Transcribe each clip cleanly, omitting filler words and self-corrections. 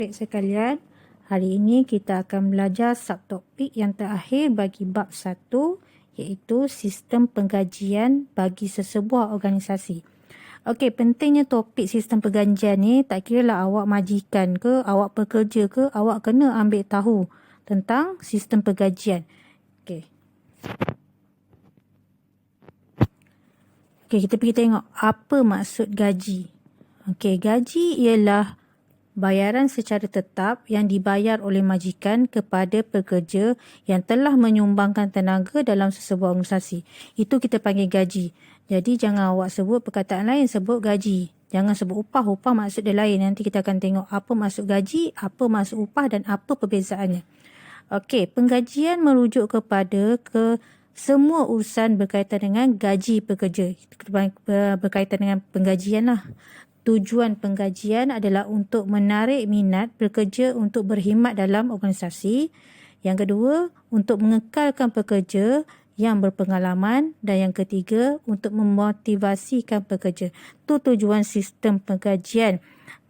adik sekalian, hari ini kita akan belajar subtopik yang terakhir bagi bab 1 iaitu sistem penggajian bagi sesebuah organisasi. Okey, pentingnya topik sistem penggajian ni tak kira lah awak majikan ke, awak pekerja ke, awak kena ambil tahu tentang sistem penggajian. Okey. Okey, kita pergi tengok apa maksud gaji. Okey, gaji ialah bayaran secara tetap yang dibayar oleh majikan kepada pekerja yang telah menyumbangkan tenaga dalam sesebuah organisasi. Itu kita panggil gaji. Jadi jangan awak sebut perkataan lain, sebut gaji. Jangan sebut upah. Upah maksud dia lain. Nanti kita akan tengok apa maksud gaji, apa maksud upah dan apa perbezaannya. Okey, penggajian merujuk kepada semua urusan berkaitan dengan gaji pekerja. Berkaitan dengan penggajian lah. Tujuan penggajian adalah untuk menarik minat pekerja untuk berkhidmat dalam organisasi. Yang kedua, untuk mengekalkan pekerja yang berpengalaman. Dan yang ketiga, untuk memotivasikan pekerja. Itu tujuan sistem penggajian.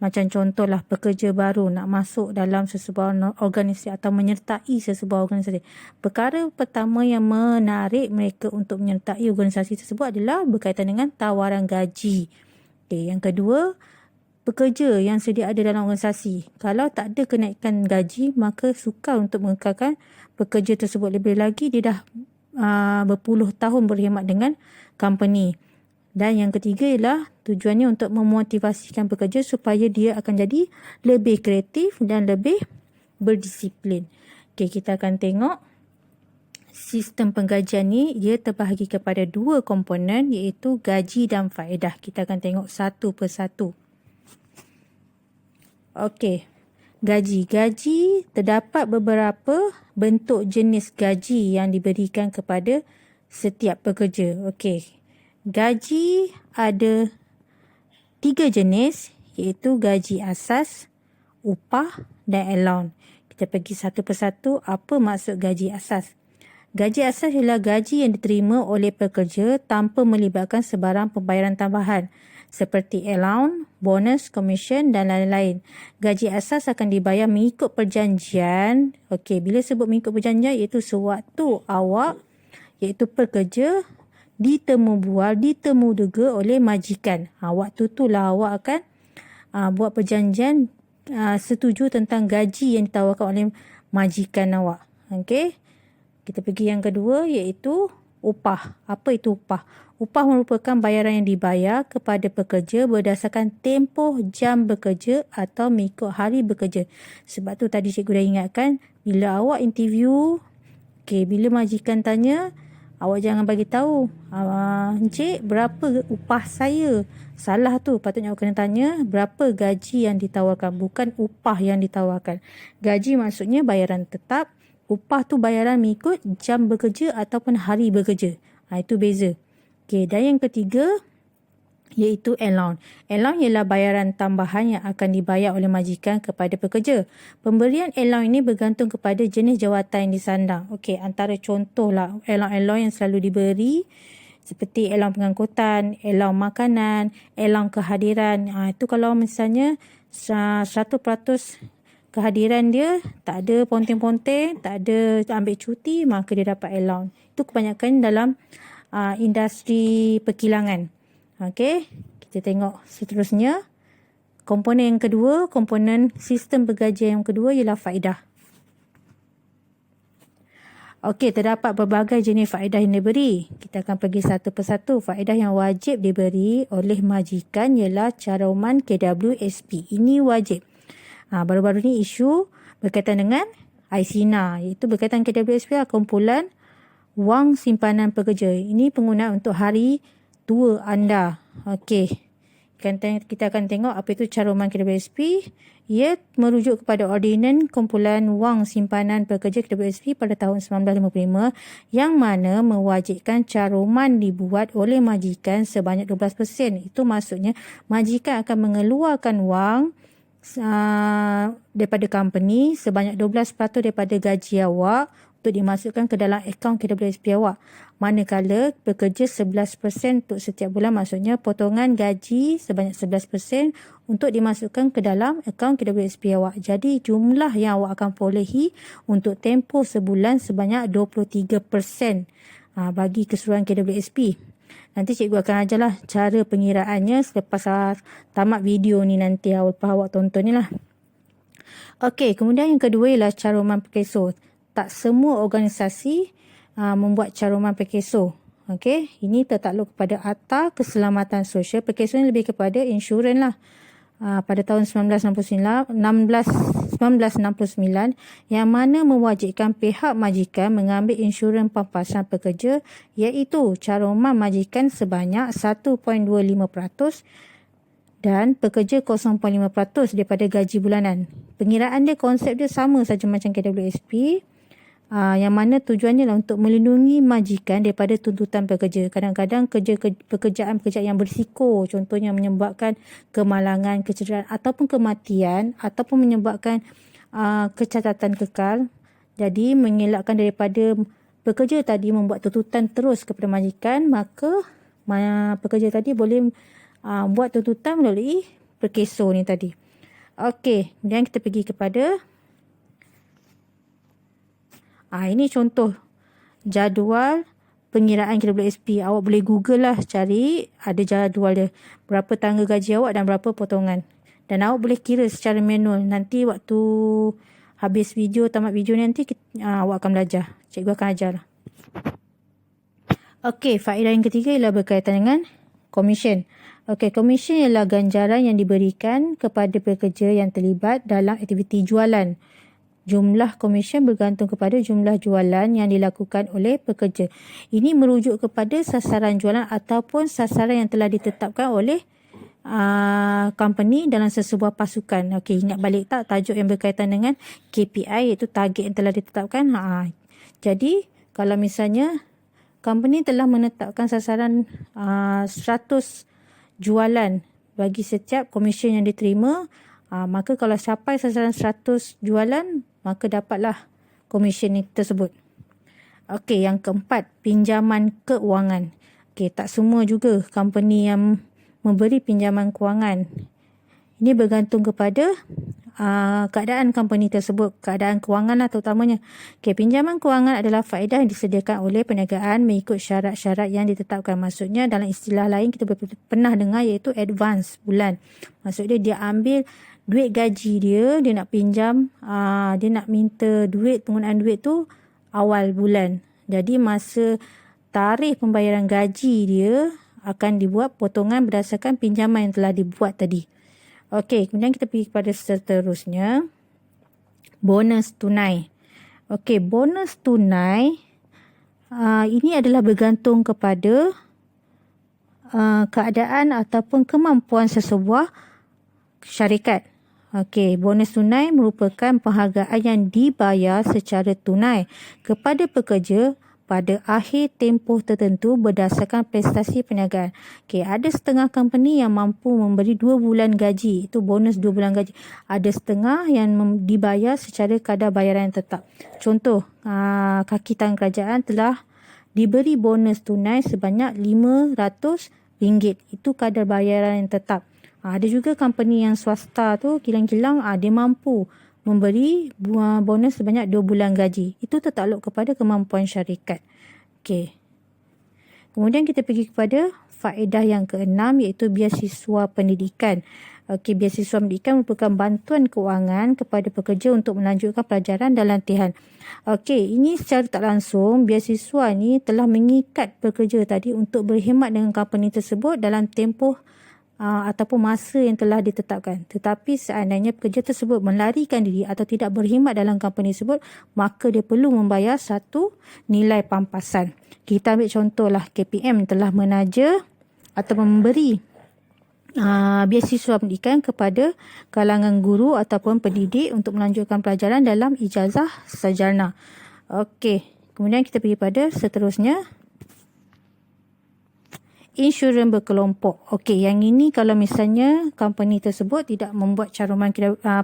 Macam contohlah pekerja baru nak masuk dalam sesebuah organisasi atau menyertai sesebuah organisasi. Perkara pertama yang menarik mereka untuk menyertai organisasi tersebut adalah berkaitan dengan tawaran gaji. Okay, yang kedua, pekerja yang sedia ada dalam organisasi. Kalau tak ada kenaikan gaji, maka sukar untuk mengekalkan pekerja tersebut. Lebih lagi, dia dah berpuluh tahun berkhidmat dengan company. Dan yang ketiga ialah tujuannya untuk memotivasikan pekerja supaya dia akan jadi lebih kreatif dan lebih berdisiplin. Okay, kita akan tengok sistem penggajian ni dia terbahagi kepada dua komponen iaitu gaji dan faedah. Kita akan tengok satu persatu. Okey. Gaji. Gaji terdapat beberapa bentuk jenis gaji yang diberikan kepada setiap pekerja. Okey. Gaji ada 3 jenis iaitu gaji asas, upah dan allowance. Kita pergi satu persatu apa maksud gaji asas. Gaji asas ialah gaji yang diterima oleh pekerja tanpa melibatkan sebarang pembayaran tambahan seperti allowance, bonus, komisen dan lain-lain. Gaji asas akan dibayar mengikut perjanjian. Okey, bila sebut mengikut perjanjian iaitu sewaktu awak iaitu pekerja ditemu duga oleh majikan. Waktu itulah awak akan buat perjanjian setuju tentang gaji yang ditawarkan oleh majikan awak. Okey. Kita pergi yang kedua iaitu upah. Apa itu upah? Upah merupakan bayaran yang dibayar kepada pekerja berdasarkan tempoh jam bekerja atau mengikut hari bekerja. Sebab tu tadi cikgu dah ingatkan, bila awak interview, bila majikan tanya, awak jangan bagi tahu, encik berapa upah saya? Salah tu, patutnya awak kena tanya berapa gaji yang ditawarkan, bukan upah yang ditawarkan. Gaji maksudnya bayaran tetap. Upah tu bayaran mengikut jam bekerja ataupun hari bekerja. Itu beza. Okey, dan yang ketiga iaitu allowance. Allowance ialah bayaran tambahan yang akan dibayar oleh majikan kepada pekerja. Pemberian allowance ini bergantung kepada jenis jawatan yang disandang. Okey, antara contohlah allowance yang selalu diberi seperti allowance pengangkutan, allowance makanan, allowance kehadiran. Itu kalau misalnya 100% kehadiran dia tak ada ponteng-ponteng, tak ada ambil cuti, maka dia dapat allowance. Itu kebanyakan dalam industri perkilangan. Okey, kita tengok seterusnya. Komponen yang kedua, komponen sistem penggajian yang kedua ialah faedah. Okey, terdapat berbagai jenis faedah yang diberi. Kita akan pergi satu persatu. Faedah yang wajib diberi oleh majikan ialah caruman KWSP. Ini wajib. Baru-baru ni isu berkaitan dengan ICNA, iaitu berkaitan KWSP kumpulan wang simpanan pekerja. Ini penggunaan untuk hari tua anda. Okey. Kita akan tengok apa itu caruman KWSP. Ia merujuk kepada ordinan kumpulan wang simpanan pekerja KWSP pada tahun 1955 yang mana mewajibkan caruman dibuat oleh majikan sebanyak 12%. Itu maksudnya majikan akan mengeluarkan wang daripada company sebanyak 12% daripada gaji awak untuk dimasukkan ke dalam akaun KWSP awak. Manakala bekerja 11% untuk setiap bulan, maksudnya potongan gaji sebanyak 11% untuk dimasukkan ke dalam akaun KWSP awak. Jadi jumlah yang awak akan perolehi untuk tempoh sebulan sebanyak 23% bagi keseluruhan KWSP. Nanti cikgu akan ajarlah cara pengiraannya selepas tamat video ni nanti awak tonton ni lah. Okey, kemudian yang kedua ialah caruman perkeso. Tak semua organisasi membuat caruman perkeso. Okey, ini tertakluk kepada Akta Keselamatan Sosial. Perkeso ni lebih kepada insurans lah. Pada tahun 1969 yang mana mewajibkan pihak majikan mengambil insurans pampasan pekerja, iaitu caruman majikan sebanyak 1.25% dan pekerja 0.5% daripada gaji bulanan. Pengiraan dia, konsep dia sama saja macam KWSP, yang mana tujuannya lah untuk melindungi majikan daripada tuntutan pekerja. Kadang-kadang pekerjaan yang berisiko, contohnya menyebabkan kemalangan, kecederaan ataupun kematian, ataupun menyebabkan kecacatan kekal. Jadi mengelakkan daripada pekerja tadi membuat tuntutan terus kepada majikan, maka pekerja tadi boleh buat tuntutan melalui perkeso ni tadi. Okey, kemudian kita pergi kepada ini contoh jadual pengiraan KWSP. Awak boleh google lah, cari ada jadual dia, berapa tangga gaji awak dan berapa potongan, dan awak boleh kira secara manual. Nanti waktu habis video, tamat video nanti awak akan belajar, cikgu akan ajar lah. Okey, faedah yang ketiga ialah berkaitan dengan komisen. Okey, komisen ialah ganjaran yang diberikan kepada pekerja yang terlibat dalam aktiviti jualan. Jumlah komisen bergantung kepada jumlah jualan yang dilakukan oleh pekerja. Ini merujuk kepada sasaran jualan ataupun sasaran yang telah ditetapkan oleh company dalam sesebuah pasukan. Okey, ingat balik tak tajuk yang berkaitan dengan KPI, iaitu target yang telah ditetapkan. Jadi kalau misalnya company telah menetapkan sasaran 100 jualan bagi setiap komisen yang diterima, maka kalau capai sasaran 100 jualan, maka dapatlah komisen tersebut. Okey, yang keempat, pinjaman keuangan. Okey, tak semua juga company yang memberi pinjaman kewangan. Ini bergantung kepada keadaan company tersebut, keadaan kewangan lah terutamanya. Okey, pinjaman kewangan adalah faedah yang disediakan oleh perniagaan mengikut syarat-syarat yang ditetapkan. Maksudnya dalam istilah lain kita pernah dengar, iaitu advance bulan. Maksudnya dia ambil duit gaji dia nak pinjam, dia nak minta duit, penggunaan duit tu awal bulan. Jadi masa tarikh pembayaran gaji dia akan dibuat potongan berdasarkan pinjaman yang telah dibuat tadi. Okey, kemudian kita pergi kepada seterusnya, bonus tunai. Okey, bonus tunai ini adalah bergantung kepada keadaan ataupun kemampuan sesebuah syarikat. Okey, bonus tunai merupakan penghargaan yang dibayar secara tunai kepada pekerja pada akhir tempoh tertentu berdasarkan prestasi perniagaan. Okey, ada setengah company yang mampu memberi 2 bulan gaji, itu bonus 2 bulan gaji. Ada setengah yang dibayar secara kadar bayaran yang tetap. Contoh, kaki tangan kerajaan telah diberi bonus tunai sebanyak RM500, itu kadar bayaran yang tetap. Ada juga company yang swasta tu kilang-kilang, dia mampu memberi bonus sebanyak 2 bulan gaji. Itu tertakluk kepada kemampuan syarikat. Okey. Kemudian kita pergi kepada faedah yang keenam, iaitu beasiswa pendidikan. Okey, beasiswa pendidikan merupakan bantuan kewangan kepada pekerja untuk melanjutkan pelajaran dan latihan. Okey, ini secara tak langsung beasiswa ni telah mengikat pekerja tadi untuk berkhidmat dengan company tersebut dalam tempoh ataupun masa yang telah ditetapkan. Tetapi seandainya pekerja tersebut melarikan diri atau tidak berkhidmat dalam company tersebut, maka dia perlu membayar satu nilai pampasan. Kita ambil contohlah KPM telah menaja atau memberi beasiswa pendidikan kepada kalangan guru ataupun pendidik untuk melanjutkan pelajaran dalam ijazah sarjana. Okey, kemudian kita pergi pada seterusnya, insurans berkelompok. Okey, yang ini kalau misalnya company tersebut tidak membuat caruman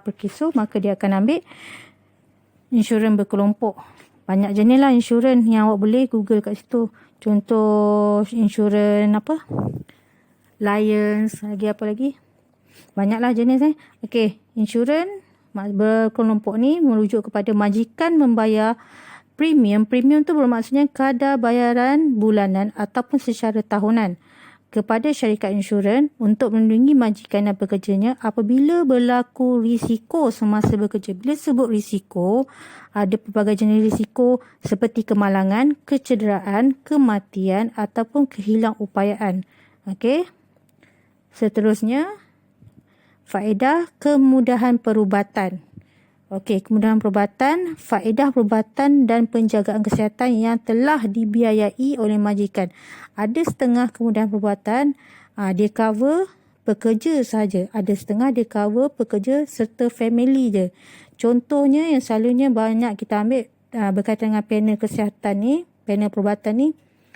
perkeso, maka dia akan ambil insurans berkelompok. Banyak jenis lah insurans yang awak boleh Google kat situ. Contoh insurans apa? Lions, lagi apa lagi? Banyaklah jenis Okey, insurans berkelompok ni merujuk kepada majikan membayar premium. Premium tu bermaksudnya kadar bayaran bulanan ataupun secara tahunan kepada syarikat insurans untuk melindungi majikan dan pekerjanya apabila berlaku risiko semasa bekerja. Bila sebut risiko, ada pelbagai jenis risiko seperti kemalangan, kecederaan, kematian ataupun kehilangan-upayaan. Okey. Seterusnya, faedah kemudahan perubatan. Okey, kemudahan perubatan, faedah perubatan dan penjagaan kesihatan yang telah dibiayai oleh majikan. Ada setengah kemudahan perubatan, dia cover pekerja saja. Ada setengah dia cover pekerja serta family je. Contohnya yang selalunya banyak kita ambil berkaitan dengan panel kesihatan ni, panel perubatan ni.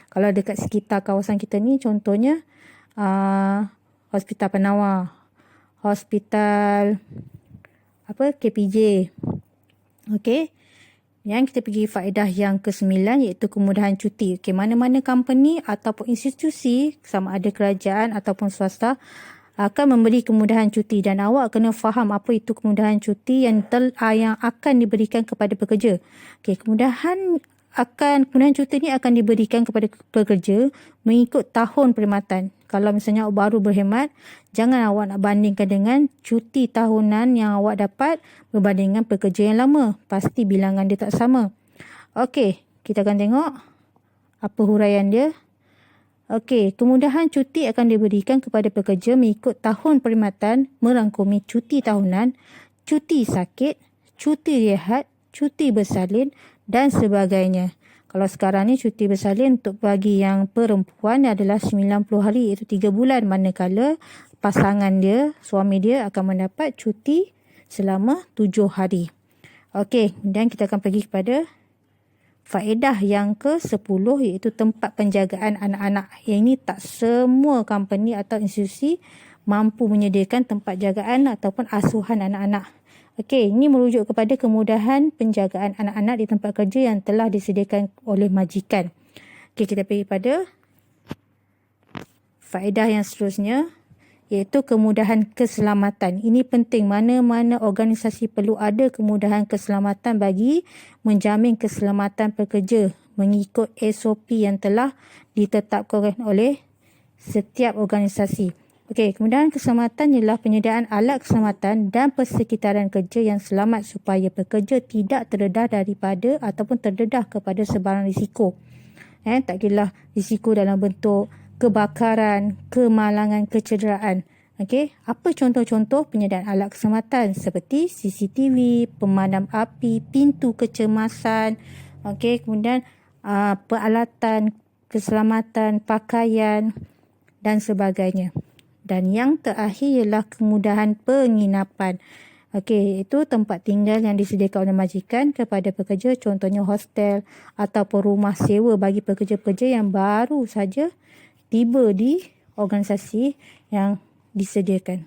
Kalau dekat sekitar kawasan kita ni, contohnya Hospital Penawar, Hospital KPJ. Okey. Yang kita pergi faedah yang ke-9 iaitu kemudahan cuti. Okey, mana-mana company ataupun institusi sama ada kerajaan ataupun swasta akan memberi kemudahan cuti dan awak kena faham apa itu kemudahan cuti yang akan diberikan kepada pekerja. Okey, kemudahan cuti ni akan diberikan kepada pekerja mengikut tahun perkhidmatan. Kalau misalnya awak baru berkhidmat, jangan awak nak bandingkan dengan cuti tahunan yang awak dapat berbanding dengan pekerja yang lama. Pasti bilangan dia tak sama. Okey, kita akan tengok apa huraian dia. Okey, kemudahan cuti akan diberikan kepada pekerja mengikut tahun perkhidmatan merangkumi cuti tahunan, cuti sakit, cuti rehat, cuti bersalin dan sebagainya. Kalau sekarang ni cuti bersalin untuk bagi yang perempuan adalah 90 hari iaitu 3 bulan. Manakala pasangan dia, suami dia akan mendapat cuti selama 7 hari. Okey, kemudian kita akan pergi kepada faedah yang ke-10 iaitu tempat penjagaan anak-anak. Yang ini tak semua company atau institusi mampu menyediakan tempat jagaan ataupun asuhan anak-anak. Okey, ini merujuk kepada kemudahan penjagaan anak-anak di tempat kerja yang telah disediakan oleh majikan. Okey, kita pergi pada faedah yang seterusnya iaitu kemudahan keselamatan. Ini penting, mana-mana organisasi perlu ada kemudahan keselamatan bagi menjamin keselamatan pekerja mengikut SOP yang telah ditetapkan oleh setiap organisasi. Okey, kemudahan keselamatan ialah penyediaan alat keselamatan dan persekitaran kerja yang selamat supaya pekerja tidak terdedah daripada ataupun terdedah kepada sebarang risiko. Tak kira risiko dalam bentuk kebakaran, kemalangan, kecederaan. Okey, apa contoh-contoh penyediaan alat keselamatan seperti CCTV, pemadam api, pintu kecemasan, okey, kemudian peralatan keselamatan, pakaian dan sebagainya. Dan yang terakhir ialah kemudahan penginapan. Okey, itu tempat tinggal yang disediakan oleh majikan kepada pekerja, contohnya hostel ataupun rumah sewa bagi pekerja-pekerja yang baru saja tiba di organisasi yang disediakan.